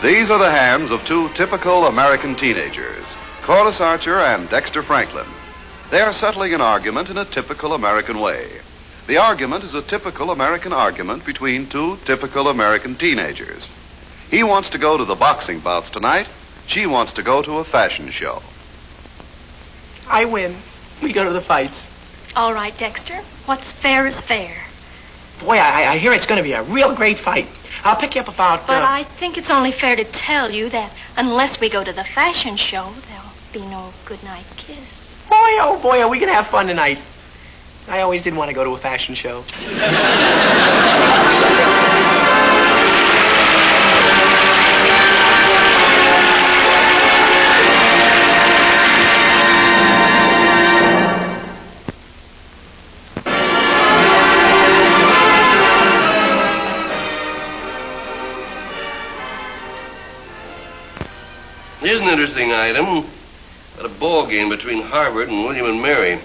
These are the hands of two typical American teenagers, Corliss Archer and Dexter Franklin. They are settling an argument in a typical American way. The argument is a typical American argument between two typical American teenagers. He wants to go to the boxing bouts tonight. She wants to go to a fashion show. I win. We go to the fights. All right, Dexter. What's fair is fair. Boy, I hear it's going to be a real great fight. I'll pick you up about... But I think it's only fair to tell you that unless we go to the fashion show, there'll be no goodnight kiss. Boy, oh boy, are we going to have fun tonight. I always did want to go to a fashion show. Here's an interesting item. At a ball game between Harvard and William and Mary.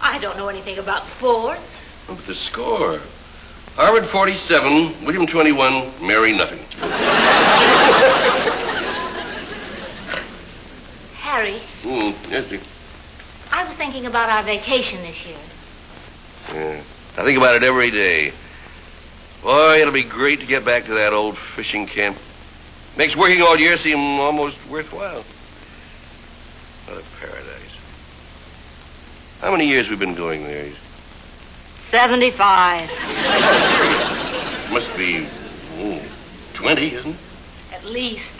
I don't know anything about sports. Oh, but the score. Harvard 47, William 21, Mary nothing. Harry. Yes, dear. I was thinking about our vacation this year. Yeah. I think about it every day. Boy, it'll be great to get back to that old fishing camp. Makes working all year seem almost worthwhile. What a paradise. How many years we've been going there? 75. Must be 20, isn't it? At least.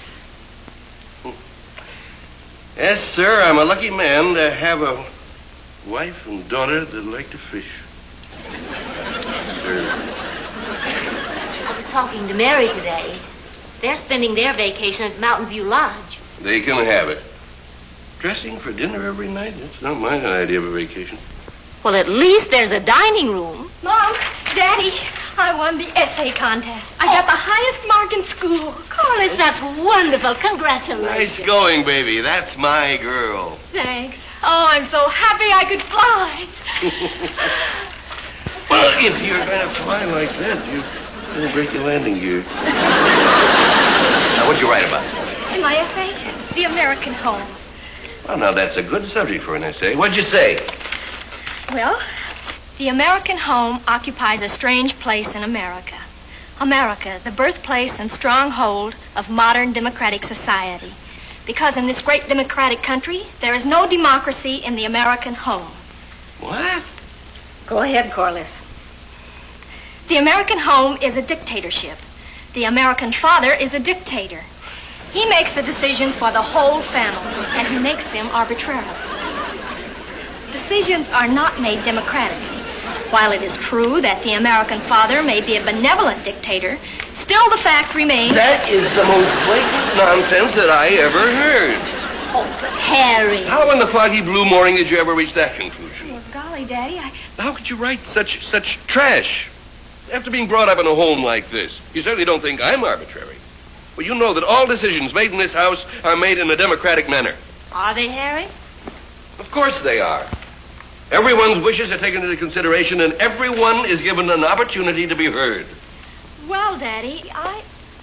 Yes, sir, I'm a lucky man to have a wife and daughter that like to fish. Sir. I was talking to Mary today. They're spending their vacation at Mountain View Lodge. They can have it. Dressing for dinner every night? That's not my idea of a vacation. Well, at least there's a dining room. Mom, Daddy, I won the essay contest. I got the highest mark in school. Corliss, that's wonderful. Congratulations. Nice going, baby. That's my girl. Thanks. Oh, I'm so happy I could fly. Well, if you're going to fly like that, you're going to break your landing gear. Now, what'd you write about? In my essay, the American home. Well, now, that's a good subject for an essay. What'd you say? Well, the American home occupies a strange place in America. America, the birthplace and stronghold of modern democratic society. Because in this great democratic country, there is no democracy in the American home. What? Go ahead, Corliss. The American home is a dictatorship. The American father is a dictator. He makes the decisions for the whole family, and he makes them arbitrarily. Decisions are not made democratically. While it is true that the American father may be a benevolent dictator, still the fact remains... That is the most blatant nonsense that I ever heard. Oh, but Harry. How in the foggy blue morning did you ever reach that conclusion? Well, golly, Daddy, How could you write such trash? After being brought up in a home like this, you certainly don't think I'm arbitrary. Well, you know that all decisions made in this house are made in a democratic manner. Are they, Harry? Of course they are. Everyone's wishes are taken into consideration, and everyone is given an opportunity to be heard. Well, Daddy,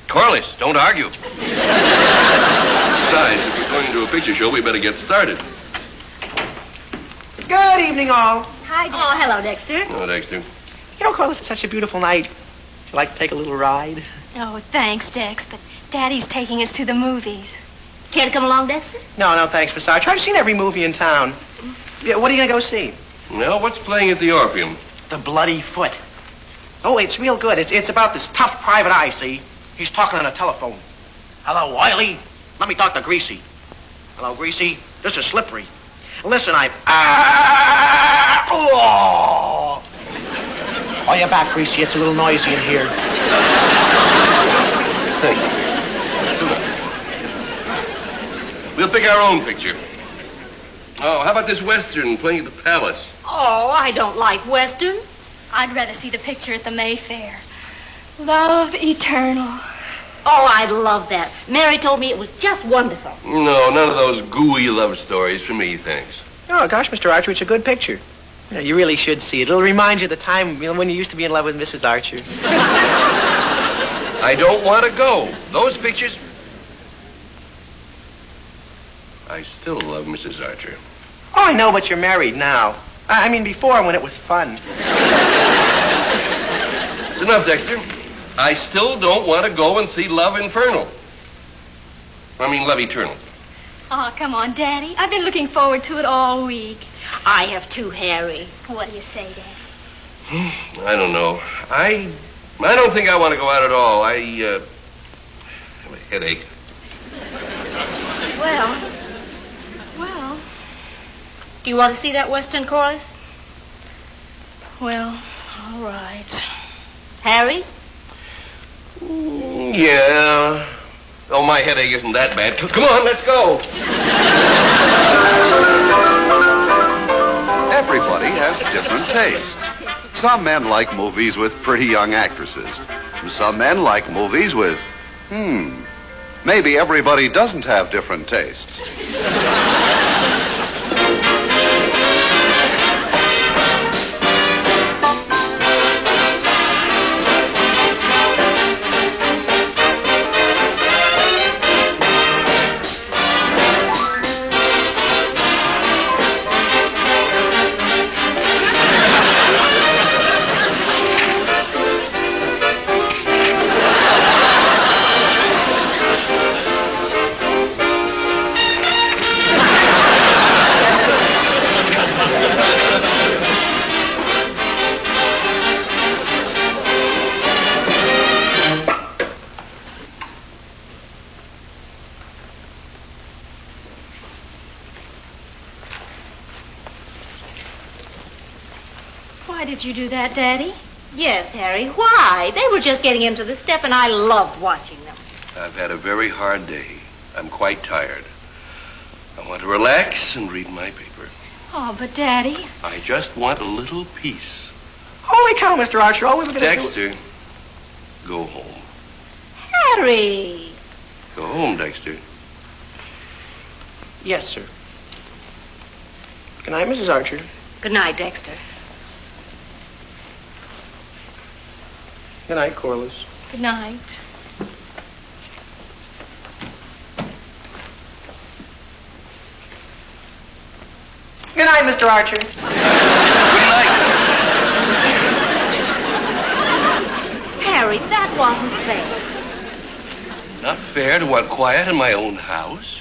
Corliss, don't argue. Besides, if we're going to a picture show, we better get started. Good evening, all. Hi, Daddy. Oh, hello, Dexter. Oh, Dexter. You know, Corliss, it's such a beautiful night. Would you like to take a little ride? Oh, thanks, Dex, but Daddy's taking us to the movies. Care to come along, Dexter? No, thanks, Miss Archer. I've seen every movie in town. Yeah, what are you going to go see? Well, what's playing at the Orpheum? The Bloody Foot. Oh, it's real good. It's about this tough private eye, see? He's talking on a telephone. Hello, Wiley. Let me talk to Greasy. Hello, Greasy. This is Slippery. Listen, Oh, you're back, Greasy. It's a little noisy in here. We'll pick our own picture. Oh, how about this Western playing at the Palace? Oh, I don't like Western. I'd rather see the picture at the Mayfair. Love Eternal. Oh, I love that. Mary told me it was just wonderful. No, none of those gooey love stories for me, thanks. Oh, gosh, Mr. Archer, it's a good picture. You know, you really should see it. It'll remind you of the time when you used to be in love with Mrs. Archer. I don't want to go. Those pictures... I still love Mrs. Archer. Oh, I know, but you're married now. I mean, before, when it was fun. It's enough, Dexter. I still don't want to go and see Love Infernal. I mean, Love Eternal. Oh, come on, Daddy. I've been looking forward to it all week. I have too, Harry. What do you say, Daddy? I don't know. I don't think I want to go out at all. I have a headache. Well... Do you want to see that Western, Corliss? Well, all right. Harry? Yeah. Oh, my headache isn't that bad. Come on, let's go. Everybody has different tastes. Some men like movies with pretty young actresses. Some men like movies with, maybe everybody doesn't have different tastes. Why did you do that, Daddy? Yes, Harry. Why? They were just getting into the step, and I loved watching them. I've had a very hard day. I'm quite tired. I want to relax and read my paper. Oh, but Daddy... I just want a little peace. Holy cow, Mr. Archer. All we were going to do... Dexter, go home. Harry! Go home, Dexter. Yes, sir. Good night, Mrs. Archer. Good night, Dexter. Good night, Corliss. Good night. Good night, Mr. Archer. Good night. Harry, that wasn't fair. Not fair to want quiet in my own house.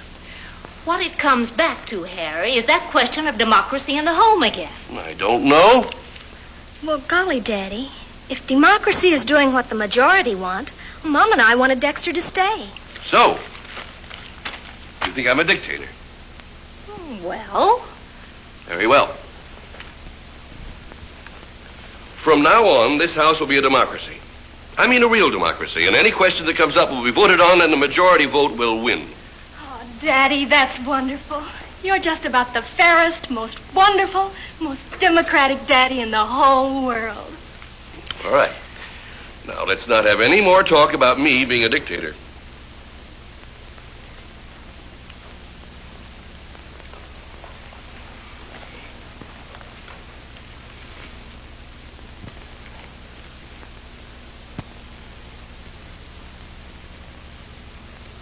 What it comes back to, Harry, is that question of democracy in the home again. I don't know. Well, golly, Daddy, if democracy is doing what the majority want, Mom and I wanted Dexter to stay. So, you think I'm a dictator? Well... Very well. From now on, this house will be a democracy. I mean a real democracy, and any question that comes up will be voted on, and the majority vote will win. Oh, Daddy, that's wonderful. You're just about the fairest, most wonderful, most democratic daddy in the whole world. All right. Now, let's not have any more talk about me being a dictator.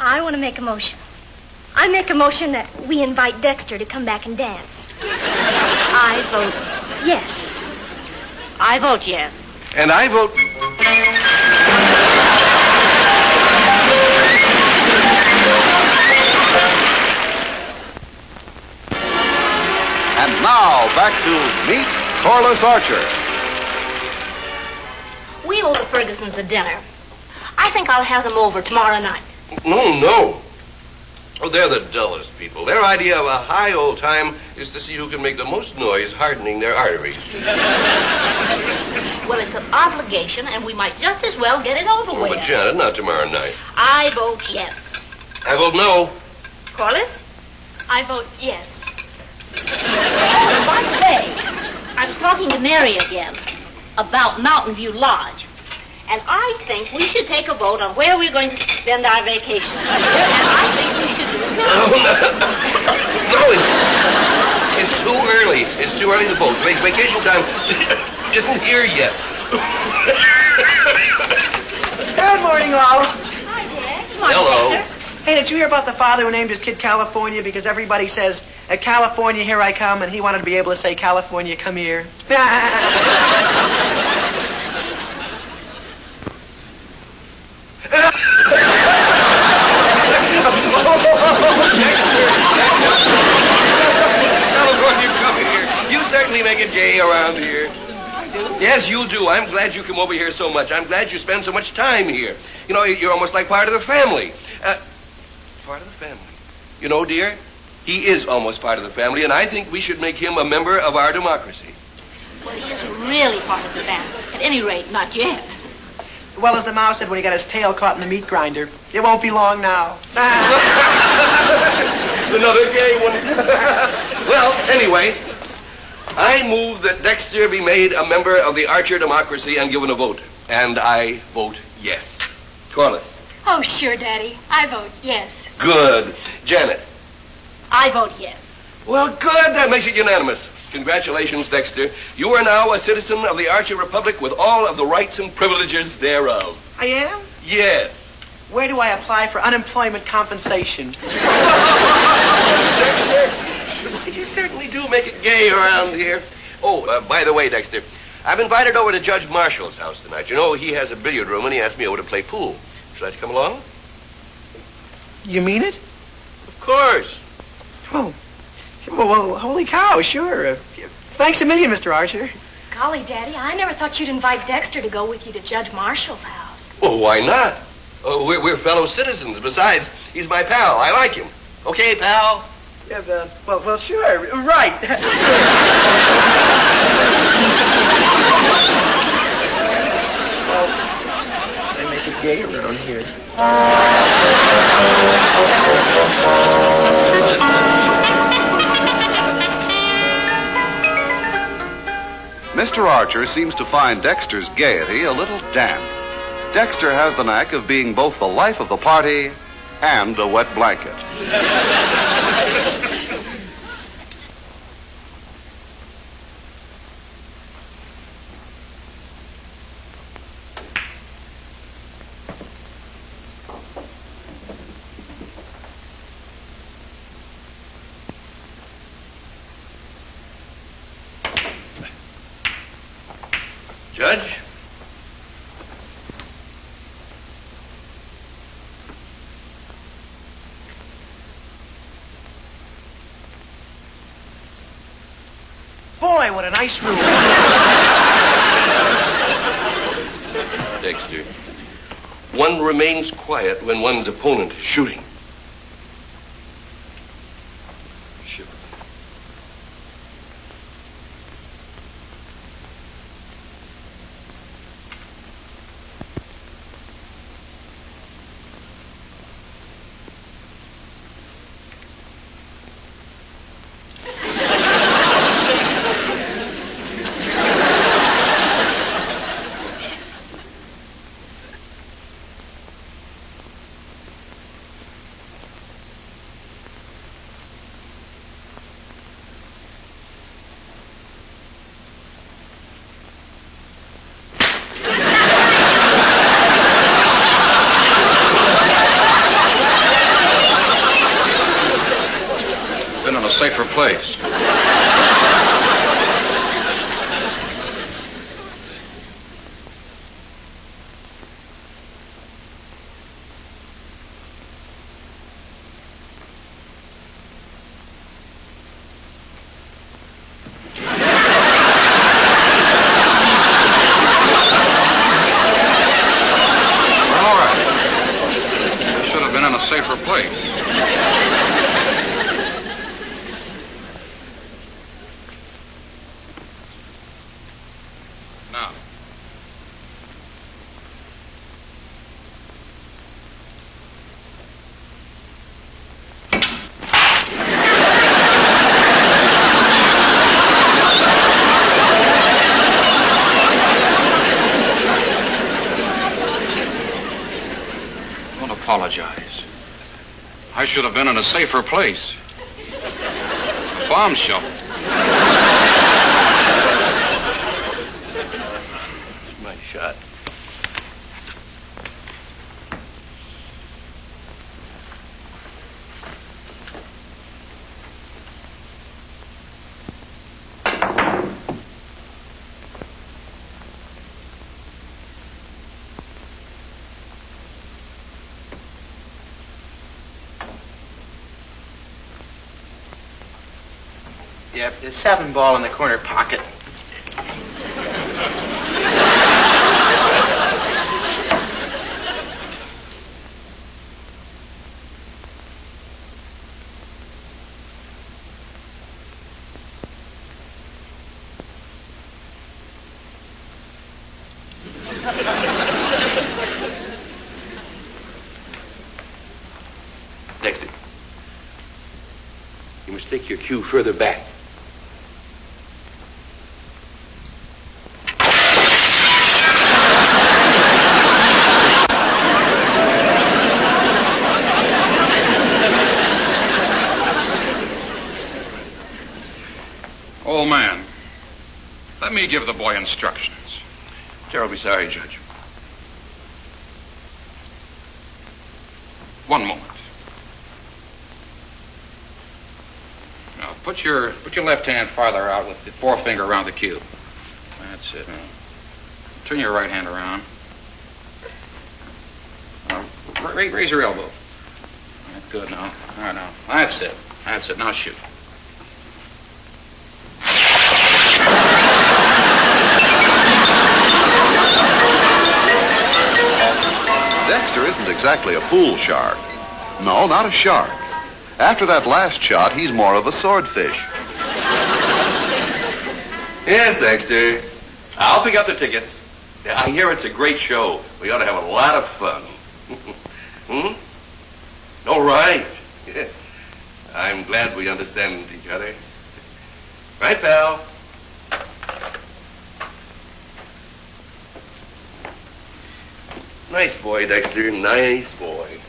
I want to make a motion. I make a motion that we invite Dexter to come back and dance. I vote Yes. I vote yes. And I vote... And now, back to Meet Corliss Archer. We owe the Fergusons a dinner. I think I'll have them over tomorrow night. No. Oh, they're the dullest people. Their idea of a high old time is to see who can make the most noise hardening their arteries. Well, it's an obligation, and we might just as well get it over Oh, with. but Janet, not tomorrow night. I vote yes. I vote no. Corliss? I vote yes. Oh, by the way, I was talking to Mary again about Mountain View Lodge. And I think we should take a vote on where we're going to spend our vacation. And I think we should do it now. No, it's too early. It's too early to vote. Vacation time isn't here yet. Good morning, all. Hi, Dad. Come on, Hello. Dexter. Hey, did you hear about the father who named his kid California because everybody says, California, here I come, and he wanted to be able to say, California, come here. California, come here. You certainly make it gay around here. Yes, you do. I'm glad you come over here so much. I'm glad you spend so much time here. You know, you're almost like part of the family. Part of the family. You know, dear, he is almost part of the family, and I think we should make him a member of our democracy. Well, he isn't really part of the family. At any rate, not yet. Well, as the mouse said when he got his tail caught in the meat grinder, it won't be long now. It's another gay one. Well, anyway, I move that Dexter be made a member of the Archer democracy and given a vote. And I vote yes. Corliss. Oh, sure, Daddy. I vote yes. Good. Janet. I vote yes. Well, good. That makes it unanimous. Congratulations, Dexter. You are now a citizen of the Archer Republic with all of the rights and privileges thereof. I am? Yes. Where do I apply for unemployment compensation? Dexter, you certainly do make it gay around here. Oh, by the way, Dexter, I've invited over to Judge Marshall's house tonight. You know, he has a billiard room, and he asked me over to play pool. Should I come along? You mean it? Of course. Oh. Well, holy cow, sure. Thanks a million, Mr. Archer. Golly, Daddy, I never thought you'd invite Dexter to go with you to Judge Marshall's house. Well, why not? We're fellow citizens. Besides, he's my pal. I like him. Okay, pal? Yeah, well, sure. Right. Well, they make it gay around here. Mr. Archer seems to find Dexter's gaiety a little damp. Dexter has the knack of being both the life of the party and a wet blanket. Judge? Boy, what a nice room. Dexter, one remains quiet when one's opponent is shooting. Sure. Safer place. All right. Should have been in a safer place. Apologize. I should have been in a safer place. A bomb shelter. My shot. Yep, the 7 ball in the corner pocket. Dexter, you must take your cue further back. Old man, let me give the boy instructions. Terribly sorry, Judge. One moment. Now, put your left hand farther out with the forefinger around the cue. That's it. Now, turn your right hand around. Now, raise your elbow. That's good now. All right, now. That's it. That's it. Now shoot. Dexter isn't exactly a pool shark. No, not a shark. After that last shot, he's more of a swordfish. Yes, Dexter. I'll pick up the tickets. I hear it's a great show. We ought to have a lot of fun. All right. Yeah. I'm glad we understand each other. Right, pal? Nice boy, Dexter. Nice boy.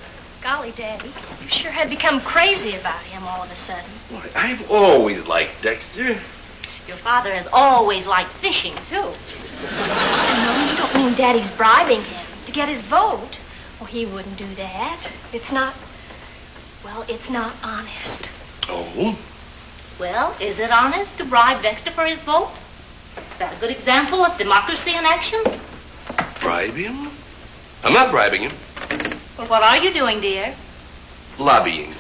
Golly, Daddy, you sure had become crazy about him all of a sudden. Boy, I've always liked Dexter. Your father has always liked fishing, too. No, you don't mean Daddy's bribing him to get his vote. Oh, he wouldn't do that. It's not honest. Oh? Well, is it honest to bribe Dexter for his vote? Is that a good example of democracy in action? Bribe him? I'm not bribing him. Well, what are you doing, dear? Lobbying.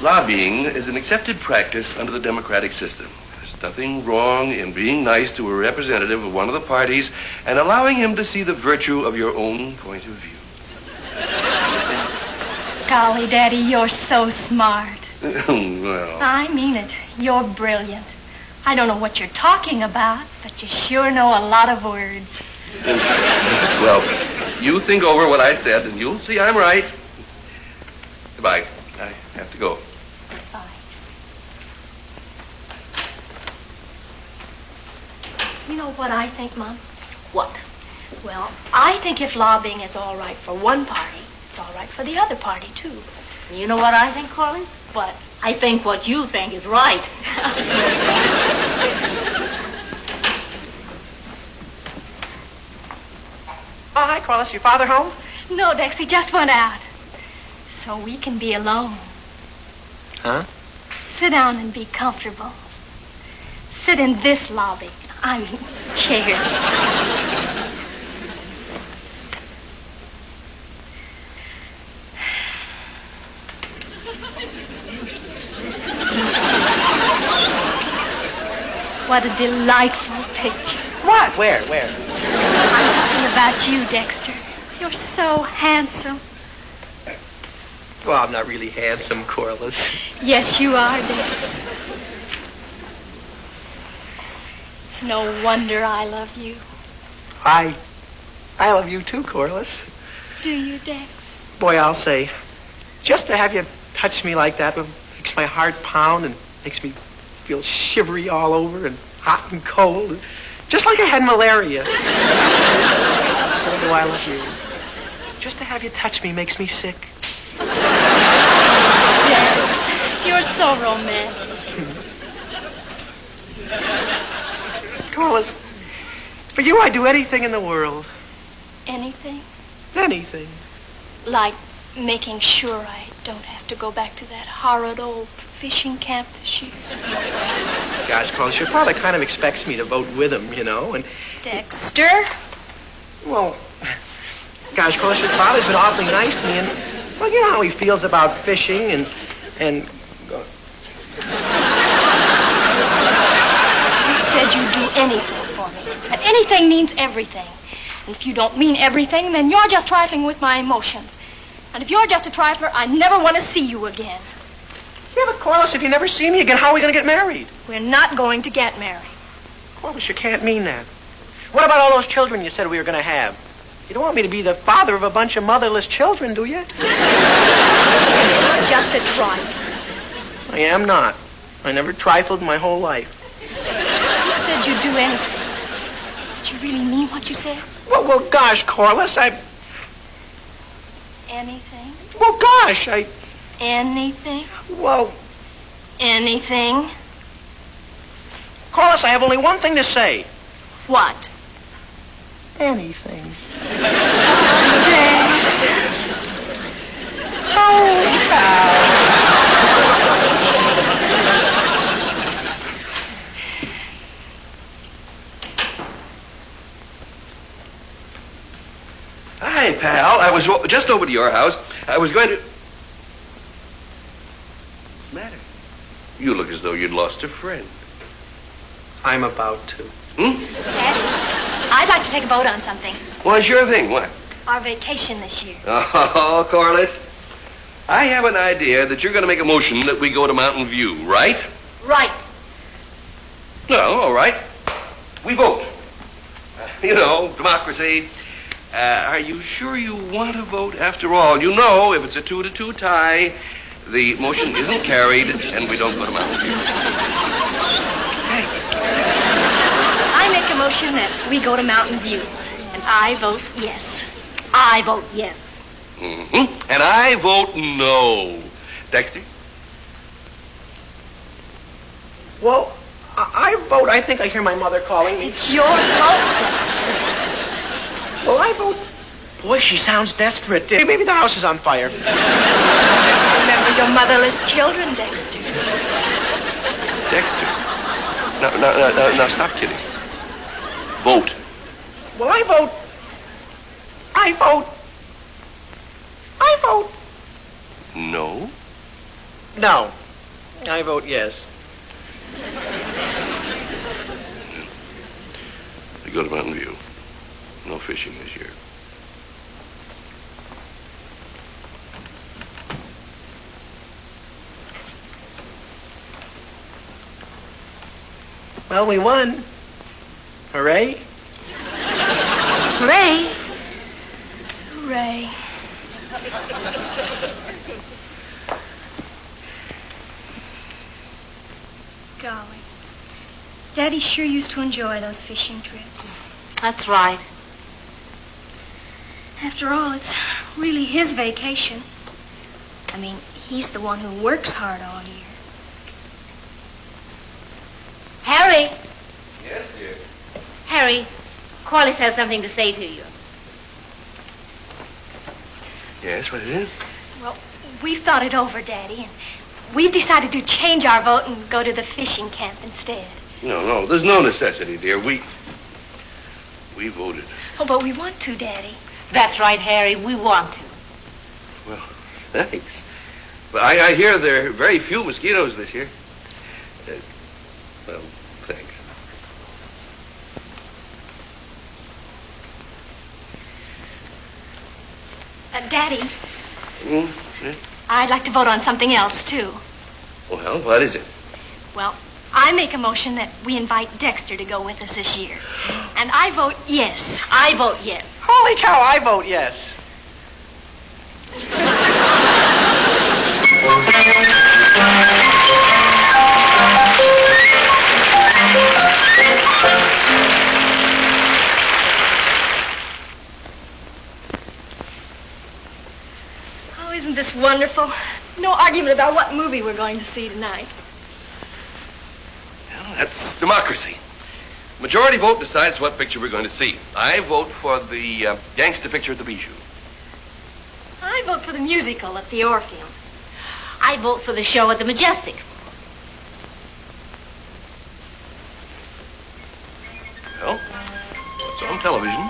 Lobbying is an accepted practice under the democratic system. There's nothing wrong in being nice to a representative of one of the parties and allowing him to see the virtue of your own point of view. Understand? Golly, Daddy, you're so smart. Well... I mean it. You're brilliant. I don't know what you're talking about, but you sure know a lot of words. Well, you think over what I said, and you'll see I'm right. Goodbye. I have to go. Goodbye. You know what I think, Mom? What? Well, I think if lobbying is all right for one party, it's all right for the other party, too. You know what I think, Corliss? What? I think what you think is right. Oh, hi, Corliss. Your father home? No, Dex, he just went out. So we can be alone. Huh? Sit down and be comfortable. Sit in this lobby. I mean, chair. What a delightful picture. What? Where? I'm talking about you, Dexter. You're so handsome. Well, I'm not really handsome, Corliss. Yes, you are, Dex. It's no wonder I love you. I love you too, Corliss. Do you, Dex? Boy, I'll say, just to have you touch me like that makes my heart pound and makes me feel shivery all over and hot and cold, and just like I had malaria. Oh, do I love you. Just to have you touch me makes me sick. Dex, you're so romantic. Corliss, for you I'd do anything in the world. Anything? Anything. Like making sure I don't have to go back to that horrid old fishing camp this year. Gosh, Corliss, your father kind of expects me to vote with him, you know, and... Dexter? Well, gosh, Corliss, your father's been awfully nice to me, and, well, you know how he feels about fishing, and said you'd do anything for me. And anything means everything. And if you don't mean everything, then you're just trifling with my emotions. And if you're just a trifler, I never want to see you again. Yeah, but Corliss, if you never see me again, how are we going to get married? We're not going to get married. Corliss, you can't mean that. What about all those children you said we were going to have? You don't want me to be the father of a bunch of motherless children, do you? You're just a trifler. I am not. I never trifled in my whole life. You said you'd do anything. Did you really mean what you said? Well, gosh, Corliss, Anything? Well, gosh, Anything? Well, Anything? Corliss, I have only one thing to say. What? Anything. Thanks. Holy cow. Hi, pal. I was just over to your house. I was going to... What's the matter? You look as though you'd lost a friend. I'm about to. Daddy, I'd like to take a vote on something. Well, sure thing. What? Our vacation this year. Oh, Corliss. I have an idea that you're going to make a motion that we go to Mountain View, right? Right. No, all right. We vote. You know, democracy. Are you sure you want to vote after all? You know, if it's a 2-2 tie, the motion isn't carried, and we don't go to Mountain View. I make a motion that we go to Mountain View. And I vote yes. I vote yes. Mm-hmm. And I vote no. Dexter? Well, I vote. I think I hear my mother calling me. It's your vote, Dexter. Well, I vote. Boy, she sounds desperate. Maybe the house is on fire. Remember your motherless children, Dexter. Dexter? No, stop kidding. Vote. Well, I vote. I vote. I vote. No? No. I vote yes. We go to Mountain View. No fishing this year. Well, we won. Hooray. Hooray. Hooray. Golly. Daddy sure used to enjoy those fishing trips. That's right. After all, it's really his vacation. I mean, he's the one who works hard all year. Harry. Yes, dear. Harry, Corliss has something to say to you. Yes, what is it? Well, we've thought it over, Daddy, and we've decided to change our vote and go to the fishing camp instead. No, there's no necessity, dear. We voted. Oh, but we want to, Daddy. That's right, Harry. We want to. Well, thanks. But I hear there are very few mosquitoes this year. Well, thanks. Daddy, Yeah? I'd like to vote on something else, too. Well, what is it? Well, I make a motion that we invite Dexter to go with us this year. And I vote yes. I vote yes. Holy cow, I vote yes. Oh, isn't this wonderful? No argument about what movie we're going to see tonight. Well, that's democracy. Majority vote decides what picture we're going to see. I vote for the gangster picture at the Bijou. I vote for the musical at the Orpheum. I vote for the show at the Majestic. Well, what's on television?